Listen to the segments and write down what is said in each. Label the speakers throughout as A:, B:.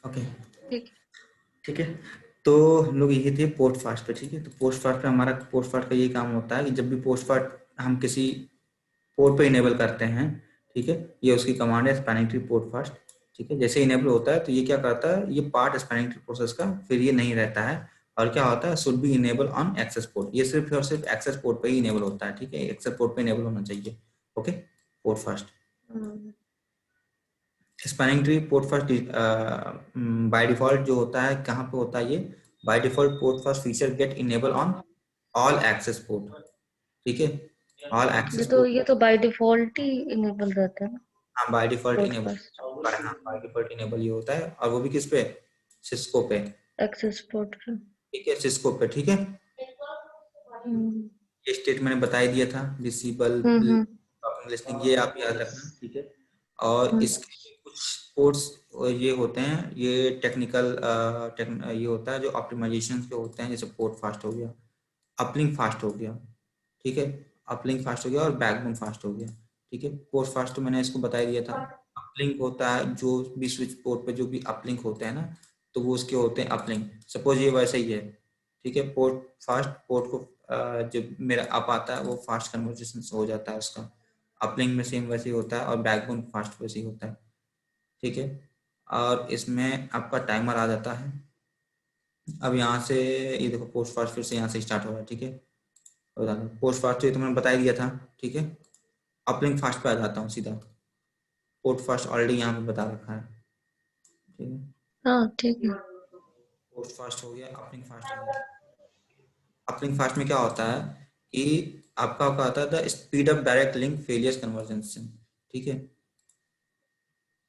A: Okay
B: ठीक।
A: ठीक है। तो हम लोग ये थे पोस्ट फास्ट पे। ठीक है, तो पोस्ट फास्ट पे हमारा पोस्ट फास्ट का ये काम होता है कि जब भी पोस्ट फास्ट हम किसी पोर्ट पे इनेबल करते हैं, ठीक है, ये उसकी कमांड है स्पैनिंग ट्री पोर्ट फास्ट। ठीक है, जैसे इनेबल होता है तो ये क्या करता है, ये पार्ट स्पैनिंग ट्री प्रोसेस का फिर ये नहीं रहता है। और क्या होता है, should be enable on access port, ये सिर्फ और सिर्फ एक्सेस पोर्ट पे ही इनेबल होता है। ठीक है, एक्सेस पोर्ट पे इनेबल होना चाहिए। Okay, port fast
B: hmm,
A: spanning tree port fast by default जो होता है, कहाँ पे होता है ये, by default port fast feature get enable on all access port. ठीक है, ऑल एक्सेस पोर्ट।
B: ये तो बाय डिफॉल्ट ही इनेबल रहता है ना,
A: हाँ, bye default
B: port
A: enable.
B: Fast
A: हाँ, बाय डिफॉल्ट इनेबल ये होता है, और वो भी किस पे, सिस्को पे।
B: एक्सेस पोर्ट का।
A: ठीक है, सिस्को पे। ठीक है,
B: हम्म
A: ये स्टेट मैंने बता ही दिया था, डिसेबल
B: हम्म
A: लिस्टिंग, ये आप याद रखना। ठीक है, और
B: हम्म,
A: इसके कुछ कोड्स ये होते हैं, ये टेक्निकल ये होता है जो ऑप्टिमाइजेशन के होते हैं, जैसे पोर्ट फास्ट हो गया, अपलिंक फास्ट हो गया। ठीक है, अपलिंक फास्ट हो गया और बैकबोन फास्ट हो गया। ठीक है, पोर्ट फास्ट तो मैंने इसको बता ही दिया था। अपलिंक होता है जो भी स्विच पोर्ट पे जो भी अपलिंक होते हैं ना, तो वो उसके होते हैं अपलिंक। सपोज ये वैसे ही है। ठीक है, पोर्ट फास्ट पोर्ट को जब मेरा अप आता है वो फास्ट कन्वर्जेशन हो जाता है उसका। अपलिंक में सेम वैसे ही होता है, और बैकबोन फास्ट वैसे ही होता है। ठीक है, और इसमें आपका टाइमर आ जाता है। अब यहाँ से ये देखो, पोस्ट फास्ट फिर से यहाँ से स्टार्ट हो रहा है। ठीक है, बता दो पोस्ट फास्ट तो मैंने बता ही दिया था। ठीक है, अपलिंक फास्ट पे आ जाता हूँ सीधा। पोस्ट फास्ट ऑलरेडी यहाँ पे बता रखा है। ठीक है,
B: हाँ ठीक है।
A: पोस्ट फास्ट हो गया, अपलिंक फास्ट आ गया। अपलिंक फास्ट में क्या होता है कि आपका क्या होता है, speed up direct link failures conversion. ठीक है,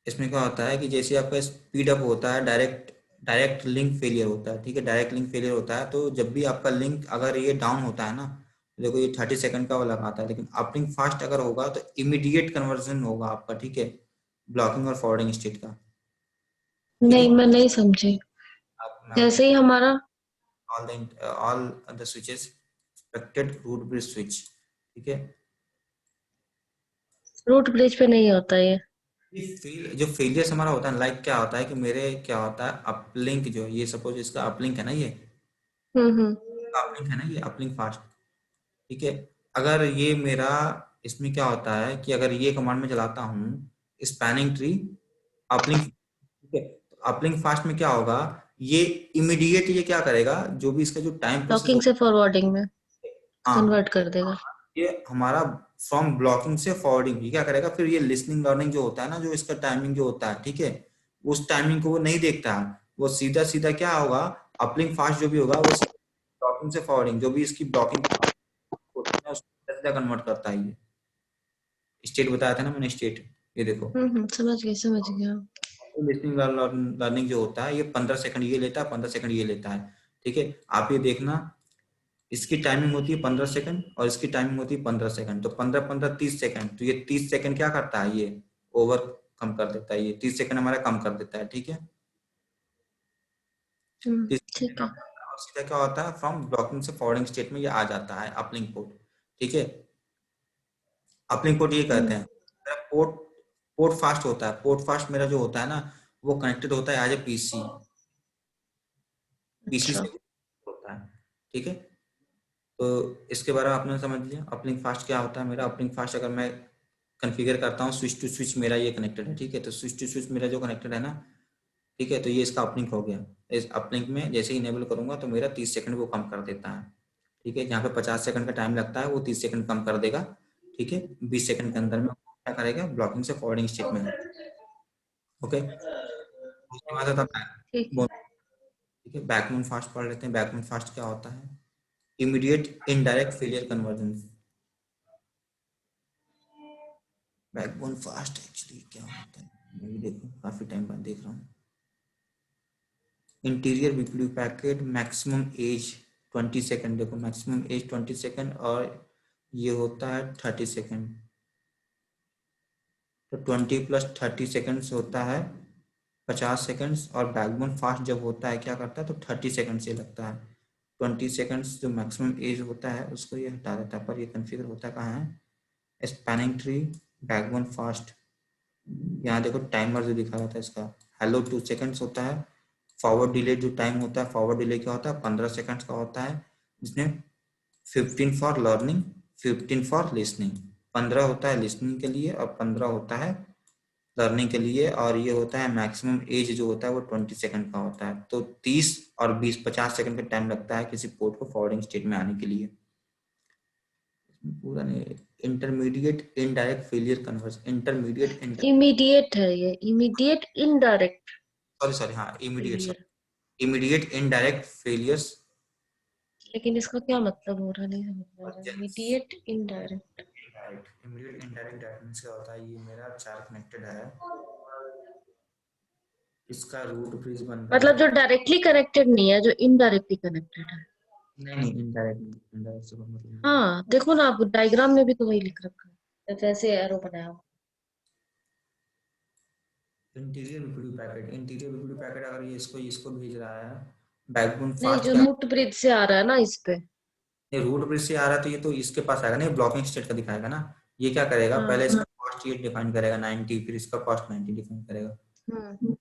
A: इसमें क्या होता है कि जैसे आपका स्पीड अप होता है, डायरेक्ट डायरेक्ट लिंक फेलियर होता है। ठीक है, डायरेक्ट लिंक फेलियर होता है तो जब भी आपका लिंक अगर ये डाउन होता है ना, देखो ये 30 सेकंड का वो लगाता है, लेकिन अपलिंक फास्ट अगर होगा तो इमीडिएट कन्वर्जन होगा आपका। ठीक है, ब्लॉकिंग और फॉरवर्डिंग स्टेट का। ठीक है,
B: नहीं मैं नहीं समझी।
A: आप मैं
B: जैसे
A: बताता
B: ही हमारा
A: हूँ, all the switches expected root bridge switch. ठीक है,
B: रूट ब्रिज पे नहीं होता ये।
A: जो फेलियर्स हमारा होता है, लाइक क्या होता है कि मेरे क्या होता है, अपलिंक जो ये सपोज इसका अपलिंक है ना, ये
B: हम्म।
A: अपलिंक है ना, ये अपलिंक फास्ट। ठीक है, अगर ये मेरा, इसमें क्या होता है कि अगर ये कमांड में चलाता हूँ स्पैनिंग ट्री अपलिंक। ठीक है, तो अपलिंक फास्ट में क्या होगा, ये इमीडिएट ये क्या करेगा, जो भी इसका जो टाइम प्रोसेस
B: ब्लॉकिंग
A: होता
B: से फॉरवर्डिंग में
A: है,
B: कन्वर्ट
A: हाँ,
B: कर देगा।
A: ये हमारा फ्रॉम ब्लॉकिंग से फॉरवर्डिंग ये क्या करेगा, फिर ये लिसनिंग लर्निंग जो होता है ना, जो इसका टाइमिंग जो होता है, ठीक है, उस टाइमिंग को वो नहीं देखता है। वो सीधा सीधा क्या होगा, अपलिंक फास्ट जो भी होगा वो ब्लॉकिंग से फॉरवर्डिंग, जो भी इसकी ब्लॉकिंग होती है उसको सीधा कन्वर्ट करता है। ये स्टेट बताया था ना मैंने, स्टेट, ये देखो।
B: समझ गया।
A: लिसनिंग लर्निंग जो होता है ये 15 सेकंड ये लेता है, 15 सेकंड ये लेता है। ठीक है, आप ये देखना, इसकी टाइमिंग होती है 15 सेकंड और इसकी टाइमिंग होती है 15 सेकंड, तो 15 15 30 सेकंड, तो ये 30 सेकंड क्या करता है, ये ओवर कम कर देता है, ये 30 सेकंड हमारा कम कर देता है। ठीक है, 30 सेकंड
B: ठीक
A: कम
B: है।
A: करता है और सीधा क्या होता है, फ्रॉम ब्लॉकिंग से फॉरवर्डिंग स्टेट में ये आ जाता है अपलिंक पोर्ट। ठीक है, अपलिंक पोर्ट ये कहते
B: हम्म,
A: हैं। मेरा पोर्ट पोर्ट फास्ट होता है, पोर्ट फास्ट मेरा जो होता है ना, वो कनेक्टेड होता है एज ए पीसी, पीसी
B: अच्छा।
A: से होता है। ठीक है, तो इसके बारे में आपने समझ लिया अपलिंक फास्ट क्या होता है। मेरा अपलिंक फास्ट अगर मैं कॉन्फ़िगर करता हूँ, स्विच टू स्विच मेरा ये कनेक्टेड है। ठीक है, तो स्विच टू स्विच मेरा जो कनेक्टेड है ना, ठीक है, तो ये इसका अपलिंक हो गया। इस अपलिंक में जैसे ही इनेबल करूंगा तो मेरा 30 सेकंड वो कम कर देता है। ठीक है, जहाँ पे 50 सेकंड का टाइम लगता है वो 30 सेकंड कम कर देगा। ठीक है, 20 सेकंड के अंदर में क्या करेगा, ब्लॉकिंग से फॉरवर्डिंग स्टेट में। ओके, उसके बाद आता है
B: ठीक
A: बैकबोन। ठीक है, बैकबोन फास्ट पढ़ लेते हैं। बैकबोन फास्ट क्या होता है, immediate indirect failure conversion. Backbone fast actually क्या होता है, मैं भी देखूं, काफी टाइम बाद देख रहा हूँ। Interior BPU packet maximum age 20 second, देखो मैक्सिमम एज 20 सेकंड, और ये होता है 30 सेकंड। तो 20 + 30 सेकंड्स होता है 50 सेकंड्स, और बैकबोन फास्ट जब होता है क्या करता है, तो 30 सेकंड से लगता है। 20 सेकंड्स जो मैक्सिमम एज होता है उसको ये हटा देता है, पर ये कन्फिगर होता कहाँ है, स्पैनिंग ट्री बैकबोन फास्ट। यहाँ देखो टाइमर जो दिखा रहा था इसका, हेलो 2 सेकंड्स होता है। फॉरवर्ड डिले जो टाइम होता है, फॉरवर्ड डिले क्या होता है, 15 सेकंड्स का होता है, जिसमें 15 फॉर लर्निंग, 15 फॉर लिसनिंग। 15 होता है लिसनिंग के लिए और 15 होता है लर्निंग के लिए, और ये होता है मैक्सिमम एज जो होता है वो 20 सेकंड का होता है। तो 30 और 20 50 सेकंड का टाइम लगता है किसी पोर्ट को फॉरवर्डिंग स्टेट में आने के लिए। पूरा नहीं, intermediate indirect failure conversion, intermediate,
B: immediate है ये, इमीडिएट इनडायरेक्ट
A: सॉरी हाँ,
B: फेलियर।
A: इमीडिएट इनडायरेक्ट फेलियर्स
B: लेकिन इसका क्या मतलब हो रहा, नहीं समझ में आ रहा, immediate indirect.
A: Immediate indirect that क्या होता है, ये मेरा 4 कनेक्टेड है, इसका रूट ब्रिज बन रहा
B: मतलब
A: है।
B: जो डायरेक्टली कनेक्टेड नहीं है, जो इनडायरेक्टली कनेक्टेड है।
A: नहीं इनडायरेक्ट, इनडायरेक्ट से कोई मतलब नहीं।
B: हाँ देखो ना, आप डायग्राम में भी तो वही लिख रखा है, जैसे एरो बनाया हुआ।
A: Interior VPD packet, interior VPD packet अगर ये इसको इसको भेज रहा है, बैकबोन
B: नहीं,
A: फास्ट
B: जो
A: क्या,
B: रूट ब्रिज से आ रहा है ना इस पे।
A: ये रूट ब्रिज से आ रहा है तो ये तो इसके पास आएगा ना, ये ब्लॉकिंग स्टेट का दिखाएगा ना। ये क्या करेगा,
B: हाँ।
A: पहले इसका कॉस्ट ये डिफाइन करेगा 90, फिर इसका कॉस्ट 90 डिफाइन करेगा।
B: हम्म।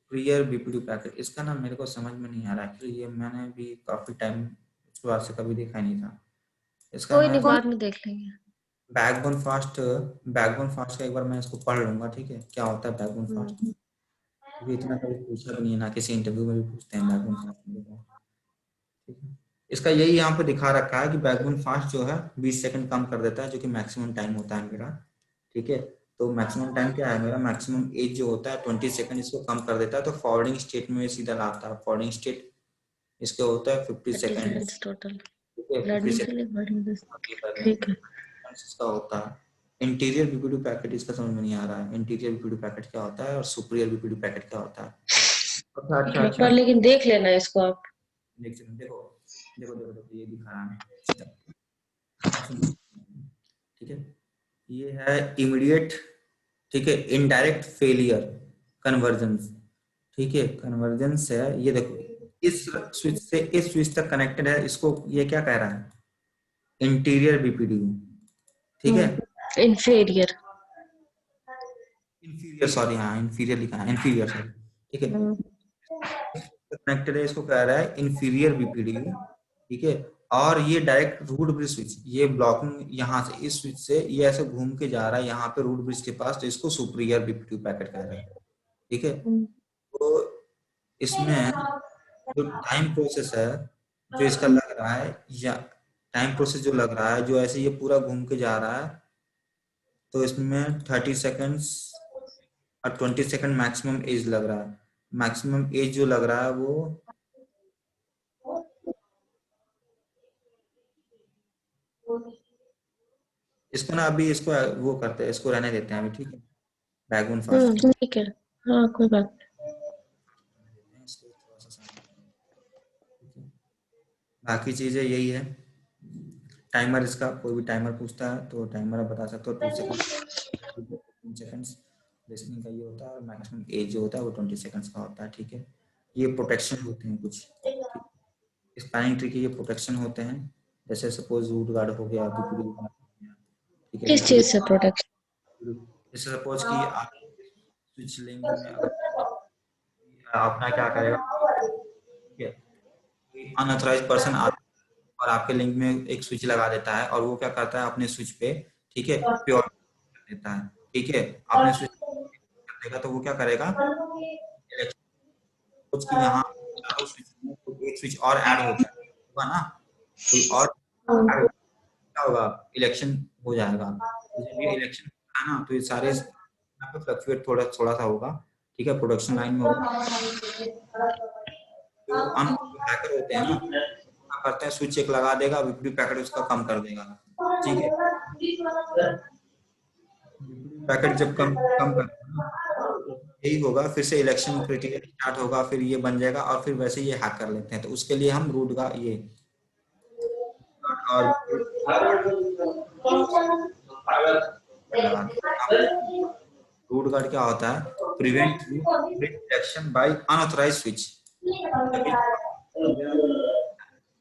A: प्रियर बीपीडी पैकेट, इसका ना मेरे को समझ में नहीं आ रहा है, ये मैंने भी काफी टाइम शुरुआत से कभी देखा ही नहीं था इसका।
B: कोई
A: मैं
B: नहीं, बाद में देख लेंगे।
A: बैकबोन फास्ट, बैकबोन फास्ट का एक बार मैं इसको पढ़ लूंगा, ठीक है, क्या होता है बैकबोन फास्ट,
B: हम्म।
A: क्योंकि इतना कभी पूछा भी नहीं है ना, किसी इंटरव्यू में भी पूछते हैं बैकबोन फास्ट मेरे को, ठीक है। इसका यही यहाँ पे दिखा रखा है कि बैकबोन फास्ट जो है 20 सेकंड कम कर देता है, जो कि मैक्सिमम टाइम होता है मेरा, ठीक है। तो मैक्सिमम टाइम क्या है मेरा, मैक्सिमम एज जो होता है 20 सेकंड, इसको कम कर देता है, तो फॉरवर्डिंग स्टेट में सीधा लाता है। फॉरवर्डिंग स्टेट इसके होता है 50
B: 30
A: सेकंड,
B: सेकेंड्स टोटल
A: ठीक है, 50
B: लर्निंग के लिए,
A: सेकंड
B: वर्डिंग दिस।
A: लर्निंग
B: ठीक है।
A: इसका होता है। इंटीरियर बीपीडी पैकेट इसका समझ में नहीं आ रहा है, इंटीरियर बीपीडी पैकेट क्या होता है और सुपीरियर बीपीडी पैकेट क्या होता है। अच्छा
B: ठीक
A: अच्छा
B: है,
A: अच्छा,
B: पर लेकिन देख लेना इसको आप।
A: देखो देखो देखो देखो देखो, ये दिखा रहा है, आप सुनो, ठीक है। ये है इमीडिएट, ठीक है, इनडायरेक्ट फेलियर कन्वर्जेंस, ठीक है, कन्वर्जेंस है, ये देखो इस स्विच से इस स्विच तक कनेक्टेड है, इसको ये क्या कह रहा है, इंटीरियर बीपीडी, ठीक है।
B: इंफीरियर।
A: इंफीरियर, सॉरी हाँ इंफीरियर लिखा है, इंफीरियर सॉरी, ठीक है,
B: हम्म।
A: कनेक्टेड है, इसको कह रहा है इंफीरियर बीपीडी, ठीक है। और ये डायरेक्ट रूट ब्रिज स्विच, ये ब्लॉकिंग यहाँ से इस स्विच से ये ऐसे घूम के जा रहा है यहाँ पे रूट ब्रिज के पास, तो इसको सुपीरियर बीपीडी पैकेट कह रहा है, ठीक है। तो इसमें जो टाइम प्रोसेस है, जो इसका लग रहा है, या टाइम प्रोसेस जो लग रहा है, जो ऐसे ये पूरा घूम के जा रहा है, तो इसमें 30 सेकेंड्स और 20 सेकेंड मैक्सिमम एज लग रहा है। मैक्सिमम एज जो लग रहा है वो, इसको ना अभी इसको वो करते हैं, इसको रहने देते हैं अभी, ठीक है, बैकबोन फास्ट को
B: ठीक है। हाँ कोई बात
A: रहने देते हैं, इसको थोड़ा सा साइड में, ठीक है। बाकी चीजें यही है। टाइमर, इसका कोई भी टाइमर पूछता है तो टाइमर आप बता सकते हो, 2 सेकंड, 15 सेकंड्स लिसनिंग का ये होता है, और मैक्सिमम एज जो होता है वो 20 सेकंड्स का होता है, ठीक है। ये प्रोटेक्शन होते हैं कुछ, ठीक, स्पैनिंग ट्री के ये प्रोटेक्शन होते हैं, जैसे सपोज रूट गार्ड हो गया, बीपीडी गार्ड हो गया, ठीक है,
B: है। किस
A: बीपीडी,
B: चीज से प्रोटेक्शन?
A: जैसे सपोज कि आप स्विच लिंक में अगर अपना क्या करेगा, ठीक है, अनऑथराइज पर्सन आता है और आपके लिंक में एक स्विच लगा देता है, और वो क्या करता है अपने स्विच पे, ठीक है, प्योर कर देता है, ठीक है, अपने स्विच कर देगा, तो वो क्या करेगा, सपोज कि यहाँ चारों स्विच में कोई एक स्विच और ऐड होता है, होगा ना, कोई और ऐड होगा, क्या होगा, इलेक्शन हो जाएगा। तो जब ये इलेक्शन होगा ना, तो ये सारे यहाँ पे फ्लक्चुएट थोड़ा थोड़ा सा होगा, ठीक है, प्रोडक्शन लाइन में होगा। जो हैकर होते हैं ना, क्या करते हैं, स्विच एक लगा देगा, वीपीडी पैकेट उसका कम कर देगा, ठीक है। वीपीडी पैकेट जब कम कम करेगा ना, यही होगा, फिर से इलेक्शन क्रिटिकल स्टार्ट होगा, फिर ये बन जाएगा, और फिर वैसे ये हैक कर लेते हैं, तो उसके लिए हम रूट का ये और लगाते हैं। रूट गार्ड क्या होता है, prevent detection by unauthorised switch,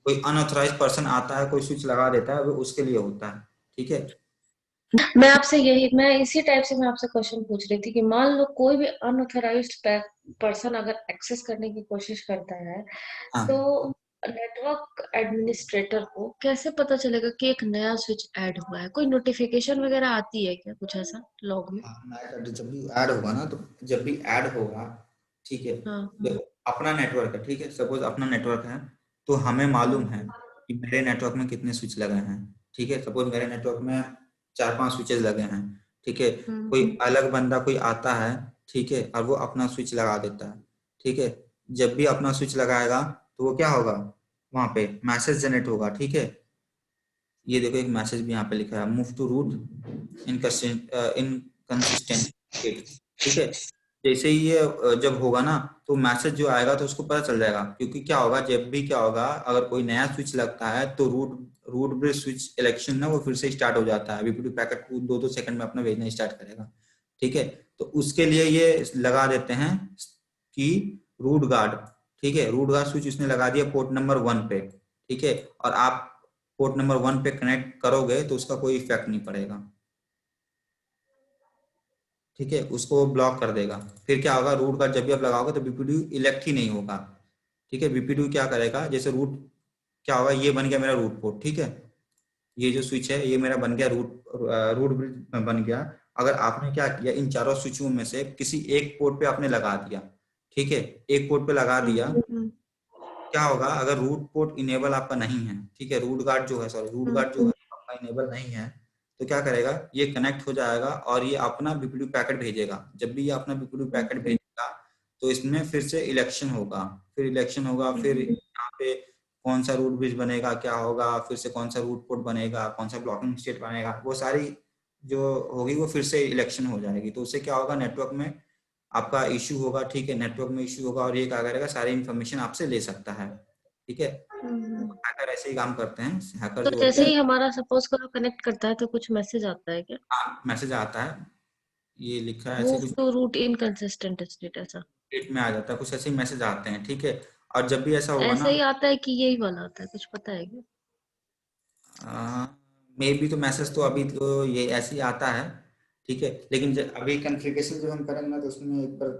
A: कोई अनऑथराइज पर्सन आता है, कोई स्विच लगा देता है, वो उसके लिए होता है, ठीक है।
B: मैं इसी टाइप से मैं आपसे क्वेश्चन पूछ रही थी कि मान लो कोई भी अनऑथराइज्ड पर्सन अगर एक्सेस करने की कोशिश करता है, तो
A: हाँ
B: नेटवर्क एडमिनिस्ट्रेटर को कैसे पता चलेगा कि एक नया स्विच ऐड हुआ है? कोई नोटिफिकेशन वगैरह आती है क्या, कुछ ऐसा लॉग में?
A: हाँ, नया कार्ड जब भी ऐड होगा ना, तो जब भी ऐड होगा, ठीक है,
B: हाँ।
A: देखो अपना नेटवर्क है, ठीक है, सपोज अपना नेटवर्क है, तो हमें मालूम है
B: हम्म।
A: कि मेरे नेटवर्क में कितने स्विच लगे हैं, ठीक है, सपोज मेरे नेटवर्क में 4-5 स्विचेस लगे हैं, ठीक है, कोई
B: हम्म।
A: अलग बंदा कोई आता है, ठीक है, और वो अपना स्विच लगा देता है, ठीक है, जब भी अपना स्विच लगाएगा तो वो क्या होगा, वहां पे मैसेज जनरेट होगा, ठीक है, ये देखो एक मैसेज भी यहाँ पे लिखा है, move to root inconsistent state, ठीक है, जैसे ही ये जब होगा ना, तो मैसेज जो आएगा तो उसको पता चल जाएगा, क्योंकि क्या होगा, जब भी क्या होगा, अगर कोई नया स्विच लगता है तो root root bridge switch election ना वो फिर से स्टार्ट हो जाता है, वीपीडी पैकेट को 2-2 सेकंड में अपना भेजना स्टार्ट करेगा, ठीक है, तो उसके लिए ये लगा देते हैं कि रूट गार्ड, ठीक है, रूट गार्ड स्विच उसने लगा दिया पोर्ट नंबर 1 पे, ठीक है, और आप पोर्ट नंबर 1 पे कनेक्ट करोगे तो उसका कोई इफेक्ट नहीं पड़ेगा, ठीक है, उसको ब्लॉक कर देगा, फिर क्या होगा, रूट का जब भी आप लगाओगे तो बीपीडीयू इलेक्ट ही नहीं होगा, ठीक है, बीपीडीयू क्या करेगा, जैसे रूट क्या होगा, ये बन गया मेरा रूट पोर्ट, ठीक है, ये जो स्विच है ये मेरा बन गया रूट ब्रिज बन गया, अगर आपने क्या किया, इन चारों स्विचों में से किसी एक पोर्ट पे आपने लगा दिया, ठीक है, एक पोर्ट पे लगा दिया,
B: हम्म।
A: क्या होगा, अगर रूट पोर्ट इनेबल आपका नहीं है, ठीक है, रूट गार्ड जो है, सॉरी, रूट
B: हम्म।
A: गार्ड जो है आपका इनेबल नहीं है, तो क्या करेगा, ये कनेक्ट हो जाएगा और ये अपना बीपीडीयू पैकेट भेजेगा, जब भी ये अपना बीपीडीयू पैकेट भेजेगा तो इसमें फिर से इलेक्शन होगा, फिर इलेक्शन होगा, फिर यहाँ पे कौन सा रूट ब्रिज बनेगा, क्या होगा, फिर से कौन सा रूट पोर्ट बनेगा, कौन सा ब्लॉकिंग स्टेट बनेगा, वो सारी जो होगी वो फिर से इलेक्शन हो जाएगी, तो उससे क्या होगा, नेटवर्क में आपका इश्यू होगा, ठीक है, नेटवर्क में इश्यू होगा और ये क्या करेगा, सारी इन्फॉर्मेशन आपसे ले सकता है, ठीक है, हैकर ऐसे ही काम करते हैं, हैकर
B: तो
A: जो होते
B: जैसे
A: हैं,
B: ही हमारा सपोज करो कनेक्ट करता है तो कुछ मैसेज आता है क्या?
A: हाँ मैसेज आता है, ये लिखा है ऐसे
B: मूव
A: कुछ,
B: टू रूट इनकंसिस्टेंट स्टेट, ऐसा?
A: डेट में आ जाता है, कुछ ऐसे ही मैसेज आते हैं, ठीक है, और जब भी ऐसा होगा
B: ऐसा
A: ना,
B: ही आता है कि यही वाला आता है, कुछ पता है क्या?
A: मे बी, तो मैसेज तो अभी तो ये ऐसे ही आता है, ठीक है, लेकिन अभी कॉन्फ़िगरेशन जब हम करेंगे ना तो उसमें एक बार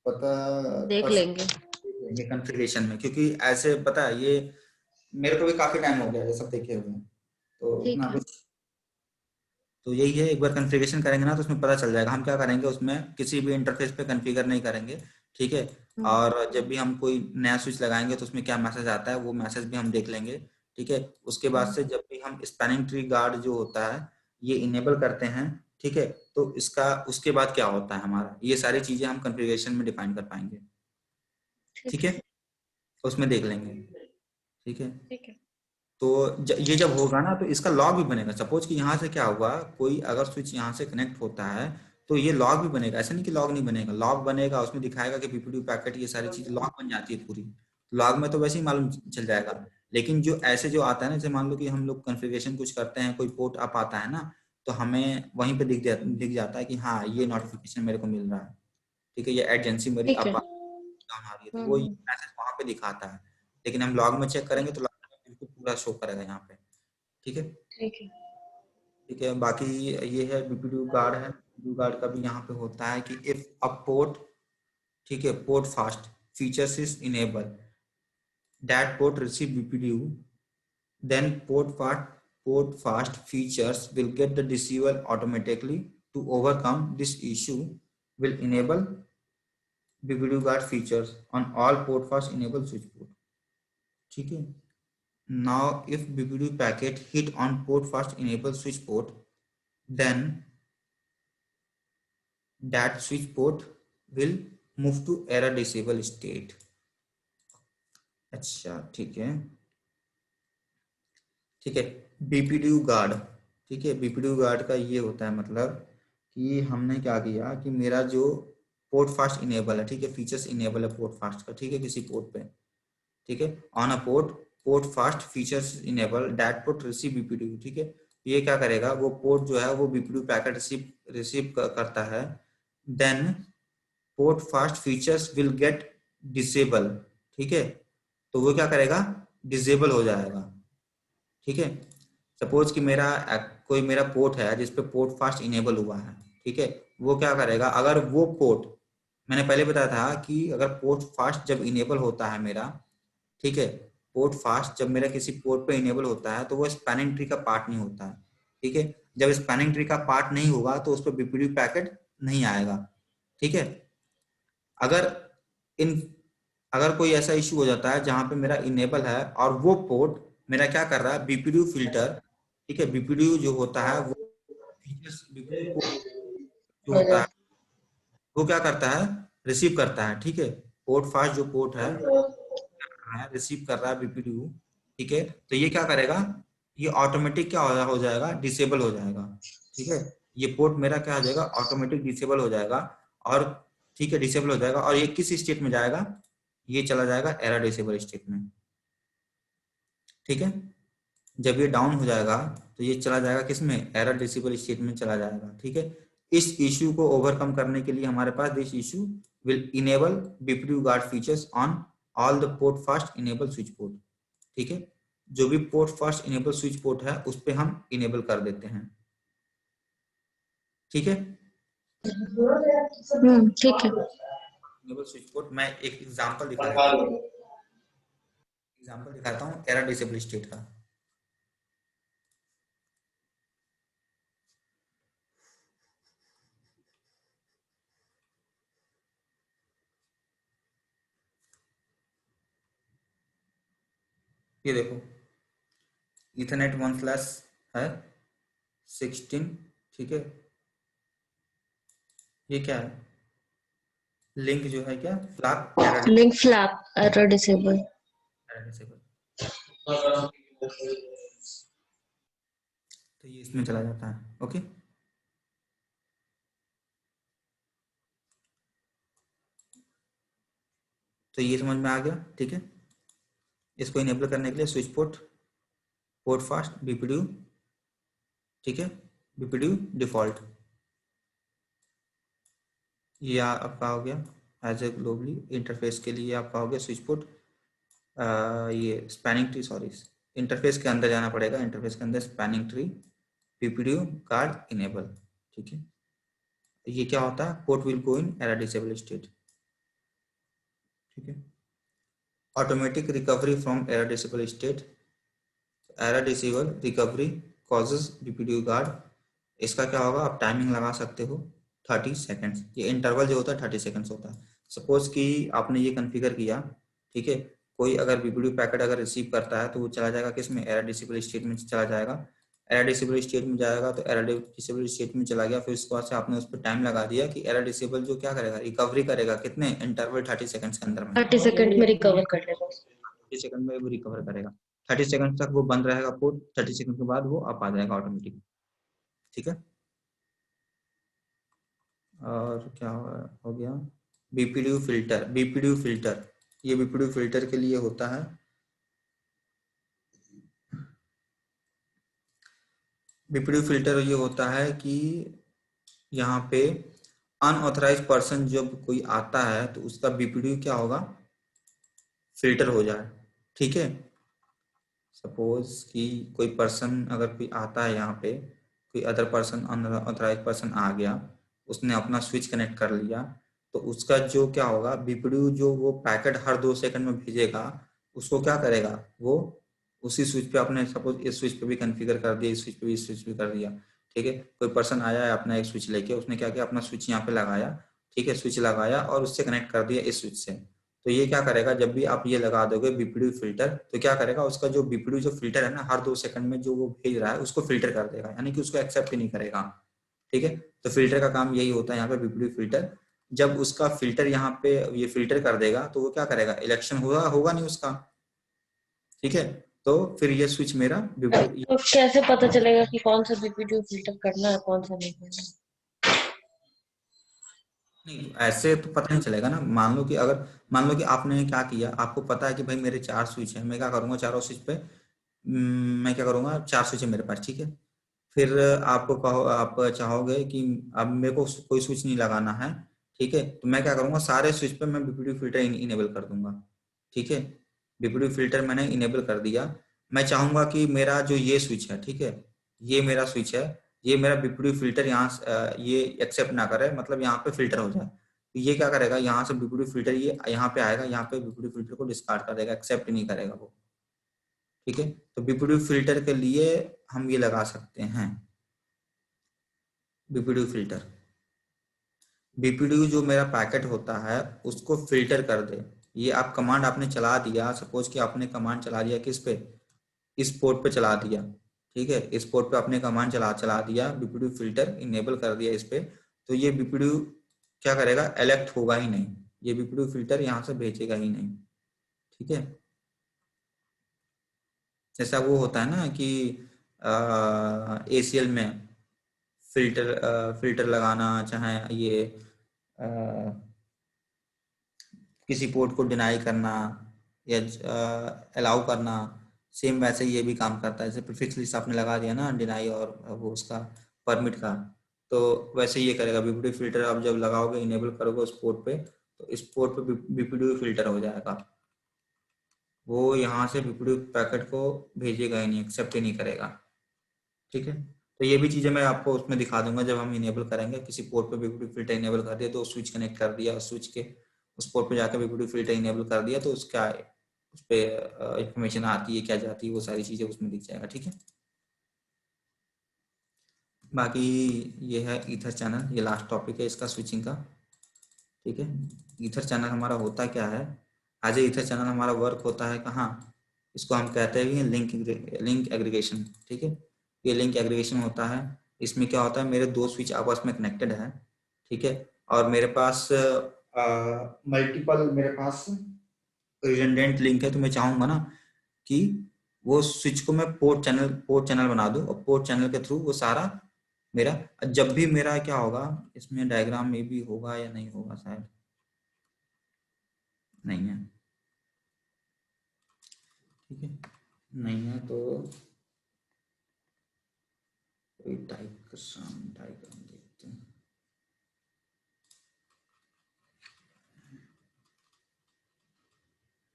A: पता
B: देख
A: कर
B: लेंगे।
A: सकते कॉन्फ़िगरेशन में, क्योंकि ऐसे पता है ये मेरे को भी काफी टाइम हो गया ये सब देखे हुए, तो
B: ठीक
A: उतना
B: है।
A: कुछ, तो यही है, एक बार कॉन्फ़िगरेशन करेंगे ना तो उसमें पता चल जाएगा, हम क्या करेंगे उसमें किसी भी इंटरफेस पे कॉन्फ़िगर नहीं करेंगे, ठीक है,
B: हम्म।
A: और जब भी हम कोई नया स्विच लगाएंगे तो उसमें क्या मैसेज आता है वो मैसेज भी हम देख लेंगे, ठीक है, उसके बाद
B: हम्म।
A: से जब भी हम स्पैनिंग ट्री गार्ड जो होता है ये इनेबल करते हैं, ठीक है, तो इसका उसके बाद क्या होता है हमारा, ये सारी चीजें हम कॉन्फ़िगरेशन में डिफाइन कर पाएंगे, ठीक
B: ठीक
A: है,
B: है।
A: उसमें देख लेंगे, ठीक है,
B: ठीक है।
A: तो ये जब होगा ना तो इसका लॉग भी बनेगा, सपोज कि यहाँ से क्या हुआ, कोई अगर स्विच यहाँ से कनेक्ट होता है तो ये लॉग भी बनेगा, ऐसा नहीं कि लॉग नहीं बनेगा, लॉग बनेगा, उसमें दिखाएगा कि पीपीडीयू पैकेट, ये सारी चीज लॉग बन जाती है पूरी, लॉग में तो वैसे ही मालूम चल जाएगा, लेकिन जो ऐसे जो आता है ना, जैसे मान लो कि हम लोग कॉन्फ़िगरेशन कुछ करते हैं, कोई पोर्ट अप आता है ना, तो हमें वहीं पे दिख जाता है कि हाँ ये नोटिफिकेशन मेरे को मिल रहा है, ठीक है, ये एजेंसी मेरी
B: ठीक
A: अप
B: है।
A: डाउन आ रही है, तो वो मैसेज वहां पे दिखाता है, लेकिन हम लॉग में चेक करेंगे तो लॉग में बिल्कुल पूरा शो करेगा यहाँ पे, ठीक है,
B: ठीक है।
A: ठीक है, बाकी ये है बीपीडीयू गार्ड है, बीपीडीयू गार्ड का भी यहाँ पे होता है कि इफ अ पोर्ट, ठीक है, port fast features is enable, that port receive BPDU, then port fast features will get the disable automatically. To overcome this issue, will enable BPDU guard features on all port fast enable switch port, ठीक है, now if BPDU packet hit on port fast enable switch port, then that switch port will move to error disable state, अच्छा ठीक है, ठीक है, BPDU guard, ठीक है, BPDU guard का ये होता है मतलब कि हमने क्या किया कि मेरा जो पोर्ट फास्ट इनेबल है, ठीक है, फीचर्स इनेबल है पोर्ट फास्ट का, ठीक है, किसी पोर्ट पे, ठीक है, on a port port fast features enable that port receive BPDU, ठीक है, ये क्या करेगा, वो पोर्ट जो है वो बीपीडीयू पैकेट रिसीव करता है, then port fast features will get disable, ठीक है, तो वो क्या करेगा, डिसेबल हो जाएगा, ठीक है, सपोज कि कोई मेरा पोर्ट है जिसपे पोर्ट फास्ट इनेबल हुआ है, ठीक है। वो क्या करेगा, अगर वो पोर्ट, मैंने पहले बताया था कि अगर पोर्ट फास्ट जब इनेबल होता है मेरा, ठीक है, पोर्ट फास्ट जब मेरा किसी पोर्ट पे इनेबल होता है तो वो स्पैनिंग ट्री का पार्ट नहीं होता है, ठीक है। जब स्पैनिंग ट्री का पार्ट नहीं होगा तो उस पर बीपीडीयू पैकेट नहीं आएगा, ठीक है। अगर इन अगर कोई ऐसा इशू हो जाता है जहां पे मेरा इनेबल है और वो पोर्ट मेरा क्या कर रहा है, बीपीडीयू फिल्टर, ठीक है, बीपीडीयू जो होता है वो फीचर्स, बीपीडीयू पोर्ट जो
B: हो
A: होता है
B: जाए।
A: वो क्या करता है, रिसीव करता है, ठीक है। पोर्ट फास्ट जो पोर्ट है रिसीव कर रहा है बीपीडीयू, ठीक है। तो ये क्या करेगा, ये ऑटोमेटिक क्या हो जाएगा, डिसेबल हो जाएगा, ठीक है। ये पोर्ट मेरा क्या हो जाएगा, ऑटोमेटिक डिसेबल हो जाएगा, और ठीक है, डिसेबल हो जाएगा। और ये किस स्टेट में जाएगा, ये चला जाएगा एरर डिसेबल स्टेट में, ठीक है। जब ये डाउन हो जाएगा तो ये चला जाएगा किस में, एरर डिसेबल स्टेट में चला जाएगा, ठीक है। इस इश्यू को ओवरकम करने के लिए हमारे पास this issue will enable BPDU guard features on all the port fast enable switch port, ठीक है। जो भी port fast enable switch port है उस पे हम इनेबल कर देते हैं, ठीक है।
B: ठीक है।
A: इनेबल स्विच पोर्ट, मैं एक एग्जांपल दिखाता हूँ एरर डिसेबल स्टेट का। ये देखो, इथरनेट 1 है 16, ठीक है। ये क्या है, लिंक जो है क्या, flag error
B: link flap error disable.
A: Disable, तो ये इसमें चला जाता है, ओके। तो ये समझ में आ गया, ठीक है। इसको इनेबल करने के लिए switch port, port fast, BPDU, ठीक है, बीपीडीयू डिफॉल्ट, ये आपका हो गया एज ए ग्लोबली इंटरफेस के लिए आपका हो गया स्विच पोर्ट। ये स्पैनिंग ट्री, सॉरी, इंटरफेस के अंदर जाना पड़ेगा, इंटरफेस के अंदर spanning tree, BPDU guard enable, ठीक है। ये क्या होता है, port will go in error disable state, ठीक है। Automatic recovery from error disable state, error disable recovery causes BPDU guard. इसका क्या होगा, आप टाइमिंग लगा सकते हो 30 सेकेंड्स, ये इंटरवल जो होता है 30 सेकेंड्स होता है। सपोज कि आपने ये कॉन्फ़िगर किया, ठीक है, कोई अगर बीपीडीयू पैकेट अगर रिसीव करता है तो वो चला जाएगा किस में, एरर डिसेबल स्टेट में चला जाएगा। एरर डिसेबल स्टेट में जाएगा तो एरर डिसेबल स्टेट में चला गया, फिर उसके बाद से आपने उस पर टाइम लगा दिया कि एरर डिसेबल जो क्या करेगा, रिकवरी करेगा कितने इंटरवल 30 सेकेंड्स के अंदर में,
B: 30 सेकंड में रिकवर कर लेगा।
A: 30 सेकंड में वो रिकवर करेगा। 30 सेकंड तक वो बंद रहेगा पोर्ट, 30 सेकंड के बाद वो अप आ जाएगा ऑटोमेटिक, ठीक है। और क्या हो गया, बीपीडीयू फिल्टर, बीपीडीयू फिल्टर, ये बीपीडीयू फिल्टर के लिए होता है। बीपीडीयू फिल्टर ये होता है कि यहाँ पे अनऑथराइज पर्सन जब कोई आता है तो उसका बीपीडीयू क्या होगा, फिल्टर हो जाए, ठीक है। सपोज कि कोई पर्सन अगर कोई आता है यहाँ पे, कोई अदर पर्सन, अनऑथराइज पर्सन आ गया, उसने अपना स्विच कनेक्ट कर लिया, तो उसका जो क्या होगा, बीपीडीयू जो वो पैकेट हर 2 सेकंड में भेजेगा, उसको क्या करेगा, वो उसी स्विच पे, अपने सपोज इस स्विच पे भी कॉन्फ़िगर कर दिया, इस स्विच पे भी, इस स्विच पे कर दिया, ठीक है। कोई पर्सन आया है अपना एक स्विच लेके, उसने क्या किया, अपना स्विच यहाँ पे लगाया, ठीक है, स्विच लगाया और उससे कनेक्ट कर दिया इस स्विच से। तो ये क्या करेगा, जब भी आप ये लगा दोगे बीपीडीयू फिल्टर, तो क्या करेगा, उसका जो बीपीडीयू जो फिल्टर है ना, हर 2 सेकंड में जो वो भेज रहा है उसको फिल्टर कर देगा, यानी कि उसको एक्सेप्ट ही नहीं करेगा, ठीक है। तो फिल्टर का काम यही होता है यहाँ पे, बीपीडीयू फिल्टर। जब उसका फिल्टर यहाँ पे ये फिल्टर कर देगा तो वो क्या करेगा, इलेक्शन होगा होगा नहीं उसका, ठीक है। तो फिर ये स्विच मेरा
B: तो कैसे पता चलेगा कि कौन सा बीपीडीयू फिल्टर करना है, कौन सा नहीं करना?
A: नहीं, ऐसे तो पता नहीं चलेगा ना। मान लो कि आपने क्या किया, आपको पता है कि भाई मेरे 4 स्विच हैं, मैं क्या करूंगा, चारों स्विच पे मैं क्या करूंगा, 4 स्विच है मेरे पास, ठीक है। फिर आपको कहो, आप चाहोगे कि अब मेरे को कोई स्विच नहीं लगाना है, ठीक है, तो मैं क्या करूंगा, सारे स्विच पे मैं बीपीडीयू फिल्टर इनेबल कर दूंगा, ठीक है। बीपीडीयू फिल्टर मैंने इनेबल कर दिया, मैं चाहूंगा कि मेरा जो ये स्विच है, ठीक है, ये मेरा स्विच है, ये मेरा बीपीडब्ल्यू फिल्टर यहाँ ये एक्सेप्ट ना करे, मतलब यहाँ पे फिल्टर हो जाए, तो ये क्या करेगा, यहाँ से बीपीडब्ल्यू फिल्टर ये यहाँ पे आएगा, यहाँ पे बीपीडब्ल्यू फिल्टर को डिस्कार्ड कर देगा, एक्सेप्ट नहीं करेगा वो। ठीक है, तो बीपीडब्ल्यू फिल्टर के लिए हम ये लगा सकते हैं, बीपीडब्ल्यू फिल्टर, बीपीडब्ल्यू जो मेरा पैकेट होता है उसको फिल्टर कर दे। ये आप कमांड आपने चला दिया, सपोज कि आपने कमांड चला दिया किस पे, इस पोर्ट पे चला दिया, ठीक है, इस पोर्ट पे आपने कमांड चला दिया, बीपीडब्ल्यू फिल्टर इनेबल कर दिया इस पे, तो ये बीपीडब्ल्यू क्या करेगा, एलेक्ट होगा ही नहीं, ये बीपीडब्ल्यू फिल्टर यहाँ से भेजेगा ही नहीं। ठीक है, जैसा वो होता है ना कि एसीएल में फिल्टर लगाना, चाहे ये किसी पोर्ट को डिनाई करना या अलाउ करना, सेम वैसे ये भी काम करता है। जैसे प्रीफिक्स लिस्ट आपने लगा दिया ना डिनाई और वो उसका परमिट का, तो वैसे ये करेगा बीपीडब्ल्यू फिल्टर। आप जब लगाओगे, इनेबल करोगे उस पोर्ट पे, तो इस पोर्ट पे बीपीडब्ल्यू फिल्टर हो जाएगा, वो यहाँ से बीपीडब्ल्यू पैकेट को भेजेगा ही नहीं, एक्सेप्ट ही नहीं करेगा। ठीक है, तो ये भी चीजें मैं आपको उसमें दिखा दूंगा जब हम इनेबल करेंगे। किसी पोर्ट पे बीपीडब्ल्यू फिल्टर इनेबल कर दिया तो स्विच कनेक्ट कर दिया, स्विच के उस पोर्ट पे जाकर बीपीडब्ल्यू फिल्टर इनेबल कर दिया, तो उसका उस पे इंफॉर्मेशन आती है, क्या जाती है, वो सारी चीजें उसमें दिख जाएगा। ठीक है, बाकी ये है ईथर चैनल, ये लास्ट टॉपिक है इसका, स्विचिंग का। ठीक है, ईथर चैनल हमारा होता क्या है, एज ए ईथर चैनल हमारा वर्क होता है कहाँ, इसको हम कहते हैं लिंक एग्रीगेशन। ठीक है, ये लिंक एग्रीगेशन होता है। इसमें क्या होता है, मेरे दो स्विच आपस में कनेक्टेड है, ठीक है, और मेरे पास मल्टीपल, मेरे पास रिडंडेंट लिंक है, तो मैं चाहूंगा ना कि वो स्विच को मैं पोर्ट चैनल बना दूं, और पोर्ट चैनल के थ्रू वो सारा मेरा, जब भी मेरा क्या होगा, इसमें डायग्राम में भी होगा या नहीं होगा, शायद नहीं है। ठीक है, नहीं है तो कोई डायग्राम देखते हैं।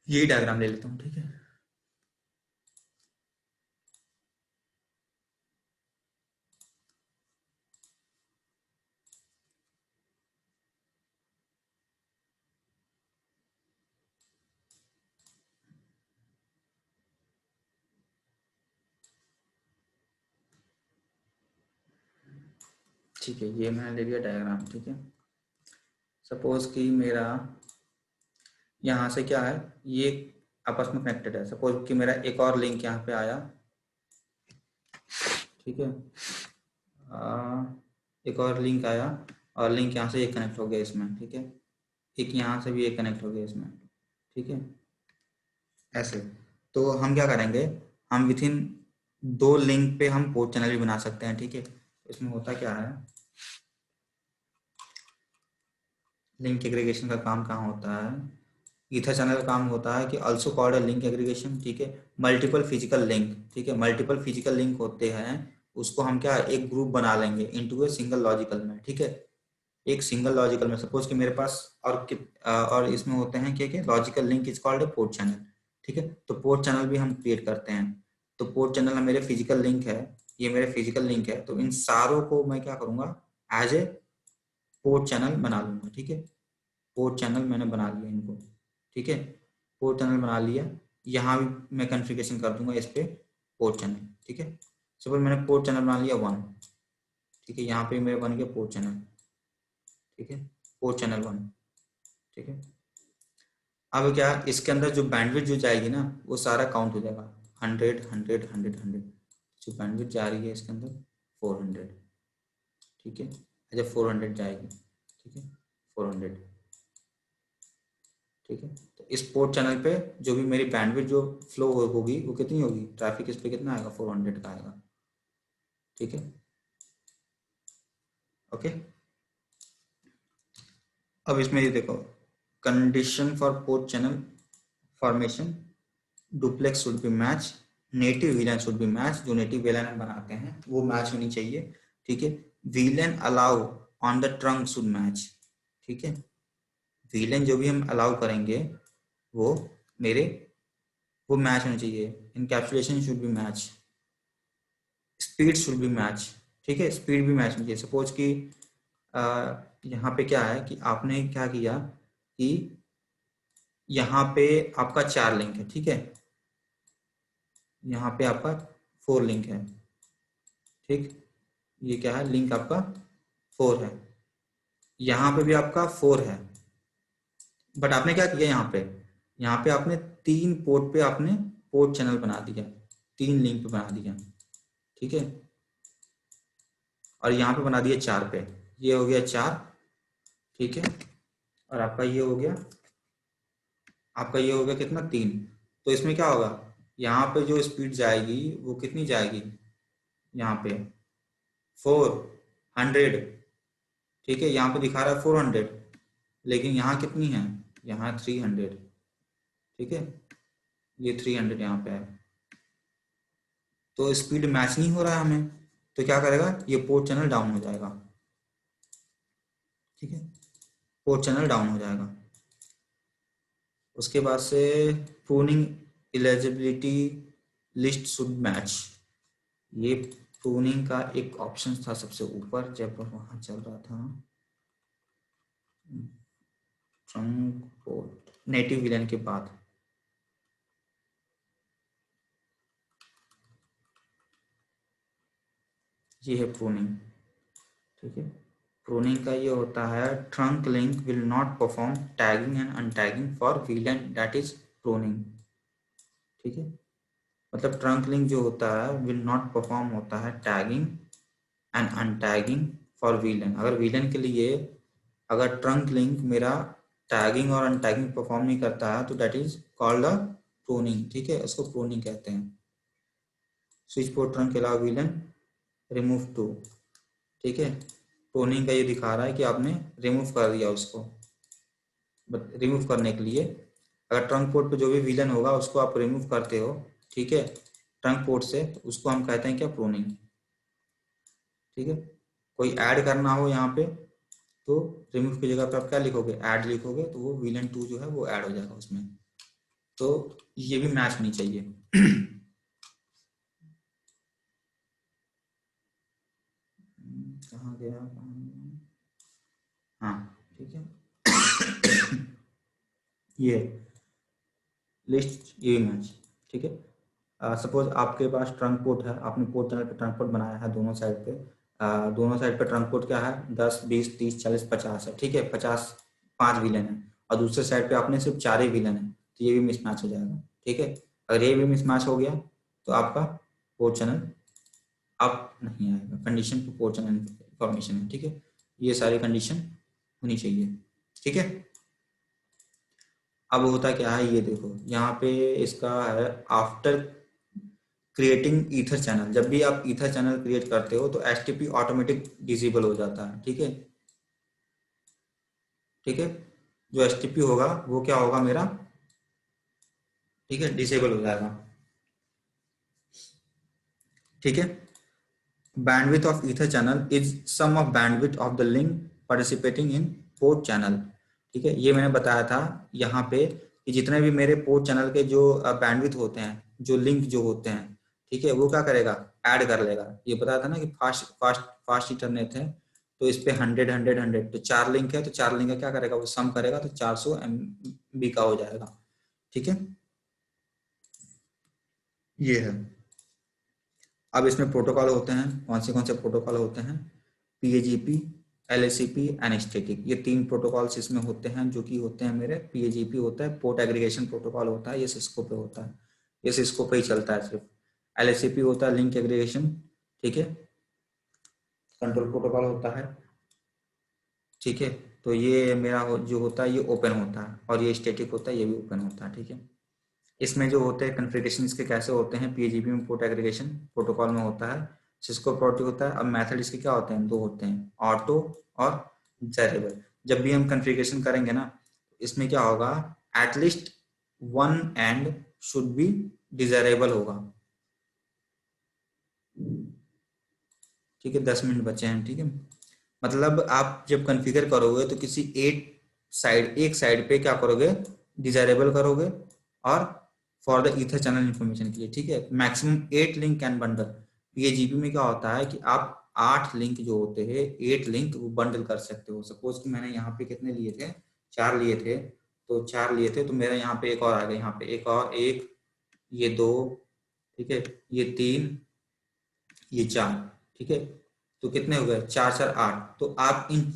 A: यही डायग्राम ले लेता हूँ। ठीक है, ठीक है, ये मैंने ले लिया डायग्राम। ठीक है, सपोज कि मेरा यहाँ से क्या है, ये आपस में कनेक्टेड है, सपोज कि मेरा एक और लिंक यहाँ पे आया। ठीक है, एक और लिंक आया, और लिंक यहाँ से एक कनेक्ट हो गया इसमें। ठीक है, एक यहाँ से भी एक कनेक्ट हो गया इसमें। ठीक है, ऐसे, तो हम क्या करेंगे, हम विथ इन दो लिंक पे हम पोर्ट चैनल भी बना सकते हैं। ठीक है, इसमें होता क्या है, लिंक एग्रीगेशन का काम कहाँ होता है, ईथर चैनल का काम होता है कि also called a link aggregation. ठीक है, मल्टीपल फिजिकल लिंक, ठीक है, मल्टीपल फिजिकल लिंक होते हैं, उसको हम क्या एक ग्रुप बना लेंगे इनटू ए सिंगल लॉजिकल में। ठीक है, एक सिंगल लॉजिकल में, सपोज कि मेरे पास और इसमें होते हैं क्या, logical link is called a port channel. ठीक है, तो पोर्ट चैनल भी हम क्रिएट करते हैं। तो पोर्ट चैनल मेरे फिजिकल लिंक है, ये मेरे फिजिकल लिंक है, तो इन सारों को मैं क्या करूंगा, एज ए पोर्ट चैनल बना लूंगा। ठीक है, पोर्ट चैनल मैंने बना लिया इनको। ठीक है, पोर्ट चैनल बना लिया, यहाँ भी मैं कॉन्फ़िगरेशन कर दूंगा इस पे पोर्ट चैनल। ठीक है, सपोज मैंने पोर्ट चैनल बना लिया 1। ठीक है, यहाँ पे मेरे बन गया पोर्ट चैनल। ठीक है, पोर्ट चैनल 1। ठीक है, अब क्या, इसके अंदर जो बैंडविड्थ जो जाएगी ना, वो सारा काउंट हो जाएगा, 100 100 100 100, जो बैंडविड्थ जा रही है इसके अंदर 400। ठीक है, अच्छा 400 जाएगी। ठीक है, 400। ठीक है, तो इस पोर्ट चैनल पे जो भी मेरी बैंडविड्थ जो फ्लो होगी वो कितनी होगी, ट्रैफिक इस पे कितना आएगा, 400 का आएगा। ठीक है, ओके। अब इसमें ये देखो, condition for port channel formation, duplex should be match, native VLAN should be match, जो नेटिव वीलन हम बनाते हैं वो मैच होनी चाहिए। ठीक है, VLAN allow on the trunk should match. ठीक है, वीलन जो भी हम अलाउ करेंगे वो मेरे वो मैच होनी चाहिए। Encapsulation should be match, speed should be match, ठीक है, स्पीड भी मैच होनी चाहिए। सपोज कि यहाँ पे क्या है कि आपने क्या किया कि यहाँ पे आपका 4 लिंक है, ठीक है, यहाँ पे आपका 4 लिंक है, ठीक, ये क्या है, लिंक आपका 4 है, यहाँ पे भी आपका 4 है, बट आपने क्या किया यहाँ पे आपने 3 पोर्ट पे आपने पोर्ट चैनल बना दिया, 3 लिंक पे बना दिया, ठीक है, और यहाँ पे बना दिया 4 पे, ये हो गया 4, ठीक है, और आपका ये हो गया, आपका ये हो गया कितना, 3। तो इसमें क्या होगा, यहाँ पे जो स्पीड जाएगी वो कितनी जाएगी, यहाँ पे 400, ठीक है, यहाँ पे दिखा रहा है 400, लेकिन यहाँ कितनी है, यहाँ 300, ठीक है, ये 300 यहाँ पे है, तो स्पीड मैच नहीं हो रहा है हमें, तो क्या करेगा, ये पोर्ट चैनल डाउन हो जाएगा, ठीक है, पोर्ट चैनल डाउन हो जाएगा। उसके बाद से pruning eligibility list should match, ये प्रूनिंग का एक ऑप्शन था सबसे ऊपर जब वहाँ चल रहा था, ट्रंक पोर्ट नेटिव विलन के बाद, ये है प्रूनिंग, ठीक है, प्रूनिंग का ये होता है trunk link will not perform tagging and untagging for VLAN, that is pruning, ठीक है, मतलब ट्रंक लिंक जो होता है विल नॉट परफॉर्म होता है tagging and untagging for villain, अगर विलन के लिए अगर ट्रंक लिंक मेरा टैगिंग और अनटैगिंग परफॉर्म नहीं करता है तो that is called a pruning, ठीक है, इसको प्रूनिंग कहते हैं। Switch port trunk allow VLAN remove two, ठीक है, प्रूनिंग का ये दिखा रहा है कि आपने रिमूव कर दिया उसको, बट रिमूव करने के लिए अगर ट्रंक पोर्ट पे जो भी विलन होगा उसको आप रिमूव करते हो, ठीक है, ट्रंक पोर्ट से, तो उसको हम कहते हैं क्या, प्रूनिंग, ठीक है। कोई ऐड करना हो यहाँ पे तो रिमूव की जगह पे आप क्या लिखोगे, ऐड लिखोगे, तो वो विलन 2 जो है वो ऐड हो जाएगा उसमें, तो ये भी मैच होनी चाहिए। कहाँ गया, हाँ ठीक है, ये लिस्ट ये मैच, ठीक है। सपोज आपके पास ट्रंक पोर्ट है, आपने पोर्ट चैनल पे ट्रंक पोर्ट बनाया है दोनों साइड पे, दोनों साइड पे ट्रंक पोर्ट क्या है, 10 20 30 40 50 है, ठीक है, 50 5 विलन है, और दूसरे साइड पे आपने सिर्फ 4 ही विलन है, तो ये भी मिसमैच हो जाएगा, ठीक है। अगर ये भी मिसमैच हो गया तो आपका पोर्ट चैनल अप नहीं आएगा, कंडीशन पे पोर्ट चैनल इंफॉर्मेशन है, ठीक है, ये सारी कंडीशन होनी चाहिए, ठीक है। अब होता क्या है, ये देखो यहाँ पे इसका है, आफ्टर क्रिएटिंग ईथर चैनल, जब भी आप ईथर चैनल क्रिएट करते हो तो एसटीपी ऑटोमेटिक डिसेबल हो जाता है, ठीक है, ठीक है, जो एसटीपी होगा वो क्या होगा मेरा, ठीक है, डिसेबल हो जाएगा, ठीक है। Bandwidth of ether channel is sum of bandwidth of the link participating in port channel, ठीक है, ये मैंने बताया था यहाँ पे कि जितने भी मेरे पोर्ट चैनल के जो बैंडविड्थ होते हैं, जो लिंक जो होते हैं, ठीक है, वो क्या करेगा, ऐड कर लेगा, ये बताया था ना कि फास्ट फास्ट फास्ट इंटरनेट है, तो इस पे 100 100 100, तो 4 लिंक है, तो 4 लिंक का क्या करेगा, वो सम करेगा तो 400 MB का हो जाएगा, ठीक है, ये है। अब इसमें प्रोटोकॉल होते हैं, कौन से प्रोटोकॉल होते हैं, PAGP, LACP एंड स्टैटिक, ये 3 प्रोटोकॉल्स इसमें होते हैं जो कि होते हैं मेरे, PAGP होता है पोर्ट एग्रीगेशन प्रोटोकॉल होता है, ये सिस्को पे होता है, ये सिस्को पे ही चलता है सिर्फ। LACP होता है लिंक एग्रीगेशन, ठीक है, कंट्रोल प्रोटोकॉल होता है, ठीक है, तो ये मेरा जो होता है ये ओपन होता है, और ये स्टैटिक होता है, ये भी ओपन होता है, ठीक है। इसमें जो होते हैं कॉन्फ़िगरेशन इसके कैसे होते हैं, PAGP में पोर्ट एग्रीगेशन प्रोटोकॉल में होता है, सिस्को प्रोटी होता है। अब मेथड इसके क्या होते हैं, 2 होते हैं, ऑटो और डिजायरेबल। जब भी हम कॉन्फ़िगरेशन करेंगे ना, इसमें क्या होगा, at least 1 and should be desirable होगा, ठीक है, 10 मिनट बचे हैं, ठीक है। मतलब आप जब कॉन्फ़िगर करोगे तो किसी एक साइड पे क्या करोगे, डिजायरेबल करोगे, और for the ether channel information के लिए, ठीक है। Maximum 8 link can bundle. PAgP में क्या होता है कि आप 8 लिंक जो होते हैं, 8 लिंक वो बंडल कर सकते हो। सपोज कि मैंने यहाँ पे कितने लिए थे, 4 लिए थे, तो 4 लिए थे, तो मेरा यहाँ पे एक और आ गया, यहाँ पे एक और, एक, ये 2, ठीक है, ये 3, ये 4, ठीक है। तो कितने हो गए, 4 4 8। तो आप इन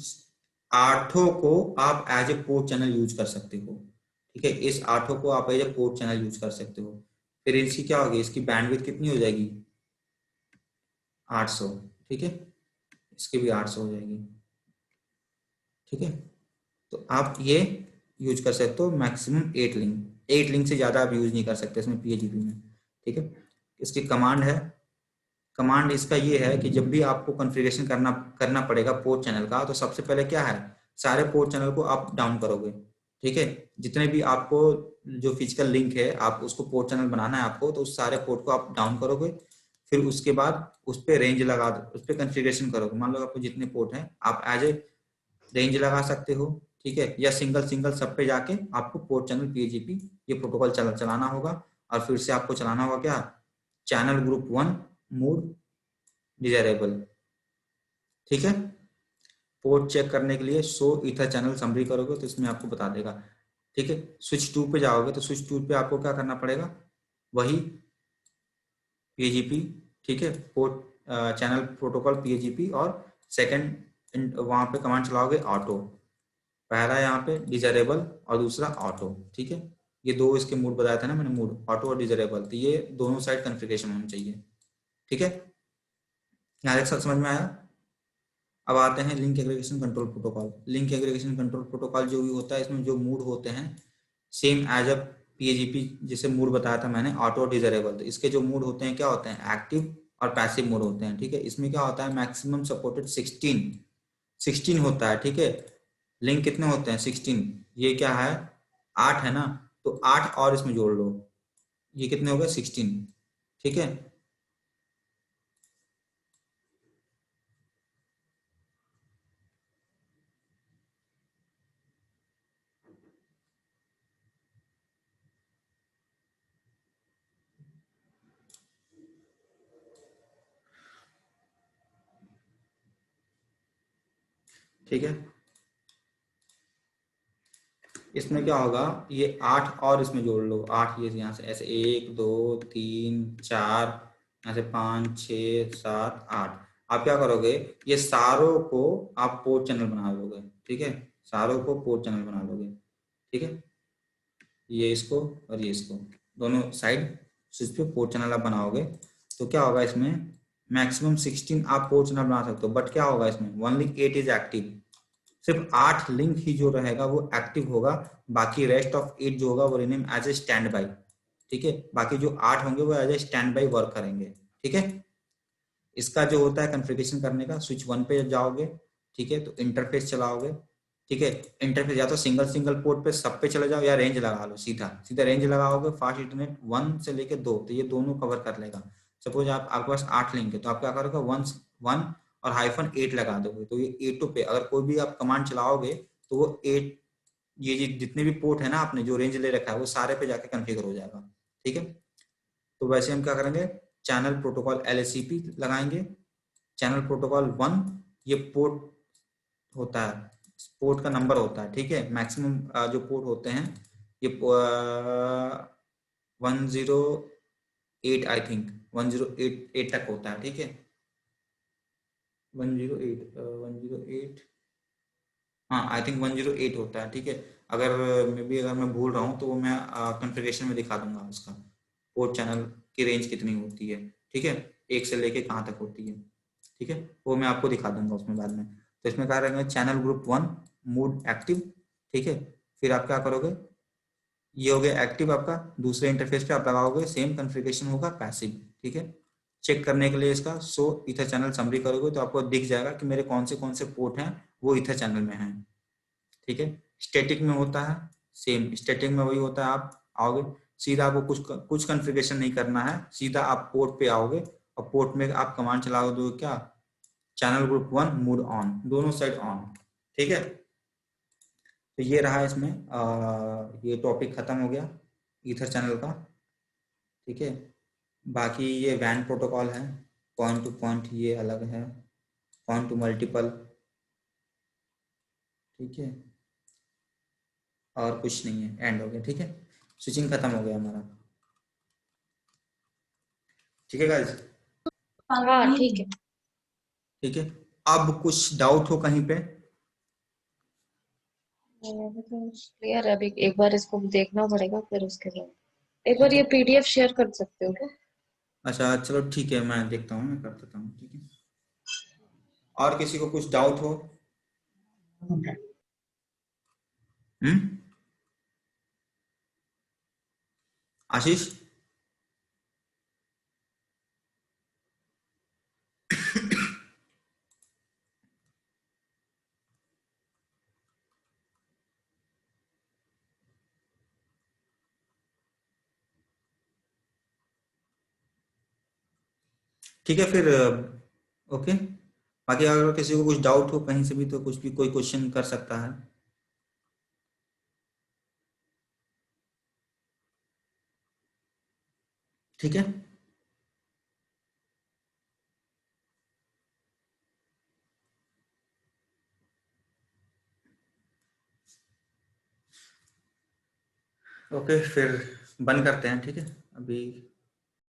A: 8 को आप as a port channel use कर सकते हो, ठीक है। इस 8 को आप as a port channel use कर सकते हो। फिर इसकी क्या होगी, इसकी बैंडविड्थ कितनी हो जाएगी, 800, ठीक है। इसकी भी 800 हो जाएगी, ठीक है। तो आप ये यूज कर सकते हो मैक्सिमम 8 लिंक। 8 लिंक से ज़्यादा आप यूज नहीं कर सकते इसमें पीएजीपी में, ठीक है। इसकी कमांड है, कमांड इसका ये है कि जब भी आपको कॉन्फ़िगरेशन करना करना पड़ेगा पोर्ट चैनल का, तो सबसे पहले क्या है, सारे पोर्ट चैनल को आप डाउन करोगे, ठीक है। जितने भी आपको जो फिजिकल लिंक है, आप उसको पोर्ट चैनल बनाना है आपको, तो उस सारे पोर्ट को आप डाउन करोगे। फिर उसके बाद उस पर रेंज लगा दो, उस पर कॉन्फ़िगरेशन करोगे। मान लो आपको जितने पोर्ट हैं, आप एज ए रेंज लगा सकते हो, ठीक है, या सिंगल सिंगल सब पे जाके आपको पोर्ट चैनल पीएजीपी ये प्रोटोकॉल चलाना होगा। और फिर से आपको चलाना होगा क्या, चैनल ग्रुप 1 मोड डिजायरेबल, ठीक है। पोर्ट चेक करने के लिए शो ईथर चैनल समरी करोगे तो इसमें आपको बता देगा, ठीक है। स्विच 2 पे जाओगे तो स्विच 2 पे आपको क्या करना पड़ेगा, वही पीएजीपी, ठीक है, पोर्ट चैनल प्रोटोकॉल पीएजीपी, और सेकंड वहां पे कमांड चलाओगे ऑटो। पहला यहाँ पे डिजायरेबल और दूसरा ऑटो, ठीक है। ये दो इसके मूड बताया था ना मैंने, मूड ऑटो और डिजायरेबल, तो ये दोनों साइड कॉन्फ़िगरेशन होनी चाहिए, ठीक है। यहाँ तक सब समझ में आया। अब आते हैं link aggregation control protocol. Link aggregation control protocol जो भी होता है, इसमें जो मूड होते हैं सेम एज अ पीएजीपी, जैसे मूड बताया था मैंने ऑटो डिजायरेबल, तो इसके जो मूड होते हैं क्या होते हैं, एक्टिव और पैसिव मोड होते हैं, ठीक है। इसमें क्या होता है, मैक्सिमम सपोर्टेड 16 होता है, ठीक है। लिंक कितने होते हैं, 16। ये क्या है, 8 है ना, तो 8 और इसमें जोड़ लो, ये कितने हो गए, 16, ठीक है। ठीक है, इसमें क्या होगा, ये 8 और इसमें जोड़ लो, 8 ये यहाँ से ऐसे 1 2 3 4, यहाँ से 5 6 7 8। आप क्या करोगे, ये सारों को आप पोर्ट चैनल बना लोगे, ठीक है। सारों को पोर्ट चैनल बना लोगे, ठीक है। ये इसको और ये इसको, दोनों साइड स्विच पे पोर्ट चैनल आप बनाओगे। तो क्या होगा इसमें, मैक्सिमम 16 आप पोर्ट चैनल बना सकते हो, बट क्या होगा इसमें, वन लिंक 8 इज एक्टिव। सिर्फ 8 लिंक ही जो रहेगा वो एक्टिव होगा, बाकी रेस्ट ऑफ 8 जो होगा वो remain as a standby, ठीक है। बाकी जो 8 होंगे वो as a standby work करेंगे, ठीक है। इसका जो होता है कॉन्फ़िगरेशन करने का, स्विच 1 पे जाओगे, ठीक है, तो इंटरफेस चलाओगे, ठीक है। इंटरफेस या तो सिंगल सिंगल पोर्ट पे सब पे चले जाओ, या रेंज लगा लो, सीधा सीधा रेंज लगाओगे, फास्ट इंटरनेट 1 से लेके 2, तो ये दोनों कवर कर लेगा। सपोज आपके पास 8 लिंक है, तो आप क्या करोगे, 1 और -8 लगा दोगे, तो ये 8 पे अगर कोई भी आप कमांड चलाओगे तो वो 8, ये जितने भी पोर्ट है ना आपने जो रेंज ले रखा है वो सारे पे जाके कॉन्फ़िगर हो जाएगा, ठीक है। तो वैसे हम क्या करेंगे, चैनल प्रोटोकॉल LSCP लगाएंगे। चैनल प्रोटोकॉल 1 ये पोर्ट होता है, पोर्ट का नंबर होता है, ठीक है। मैक्सिमम जो पोर्ट होते हैं ये 108, आई थिंक 108 तक होता है, ठीक है। 108, हाँ आई थिंक 108 होता है, ठीक है। अगर मे बी अगर मैं भूल रहा हूँ तो वो मैं कॉन्फ़िगरेशन में दिखा दूंगा उसका, पोर्ट चैनल की रेंज कितनी होती है, ठीक है, एक से लेके कहाँ तक होती है, ठीक है। वो मैं आपको दिखा दूंगा उसमें बाद में। तो इसमें क्या रहेंगे, चैनल ग्रुप 1 मूड एक्टिव, ठीक है। फिर आप क्या करोगे, ये हो गया एक्टिव आपका, दूसरे इंटरफेस पे आप लगाओगे, सेम कॉन्फ़िगरेशन होगा पैसिव, ठीक है। चेक करने के लिए इसका शो ईथर चैनल समरी करोगे तो आपको दिख जाएगा कि मेरे कौन से पोर्ट हैं वो ईथर चैनल में हैं, ठीक है। स्टैटिक में होता है सेम, स्टैटिक में वही होता है, आप आओगे सीधा, आपको कुछ कॉन्फ़िगरेशन नहीं करना है, सीधा आप पोर्ट पे आओगे और पोर्ट में आप कमांड चलाओगे, दो क्या, चैनल ग्रुप 1 मूड ऑन, दोनों साइड ऑन, ठीक है। तो ये रहा इसमें ये टॉपिक खत्म हो गया ईथर चैनल का। ठीक है। बाकी ये वैन प्रोटोकॉल है, पॉइंट टू पॉइंट ये अलग है, पॉइंट टू मल्टीपल, ठीक है। और कुछ नहीं है, एंड हो गया, ठीक है। स्विचिंग खत्म हो गया हमारा, ठीक है गाइस।
B: हाँ ठीक है।
A: ठीक है, अब कुछ डाउट हो कहीं पे?
B: क्लियर है, अभी एक बार इसको देखना पड़ेगा फिर उसके बाद एक बार
A: ठीक
B: ये
A: है,
B: पीडीएफ शेयर कर सकते हो क्या?
A: अच्छा चलो ठीक है, मैं देखता हूँ, मैं कर देता हूँ, ठीक है। और किसी को कुछ डाउट हो? हम्म, आशीष? ठीक है फिर, ओके। बाकी अगर किसी को कुछ डाउट हो कहीं से भी तो कुछ भी कोई क्वेश्चन कर सकता है, ठीक है। ओके फिर बंद करते हैं, ठीक है अभी।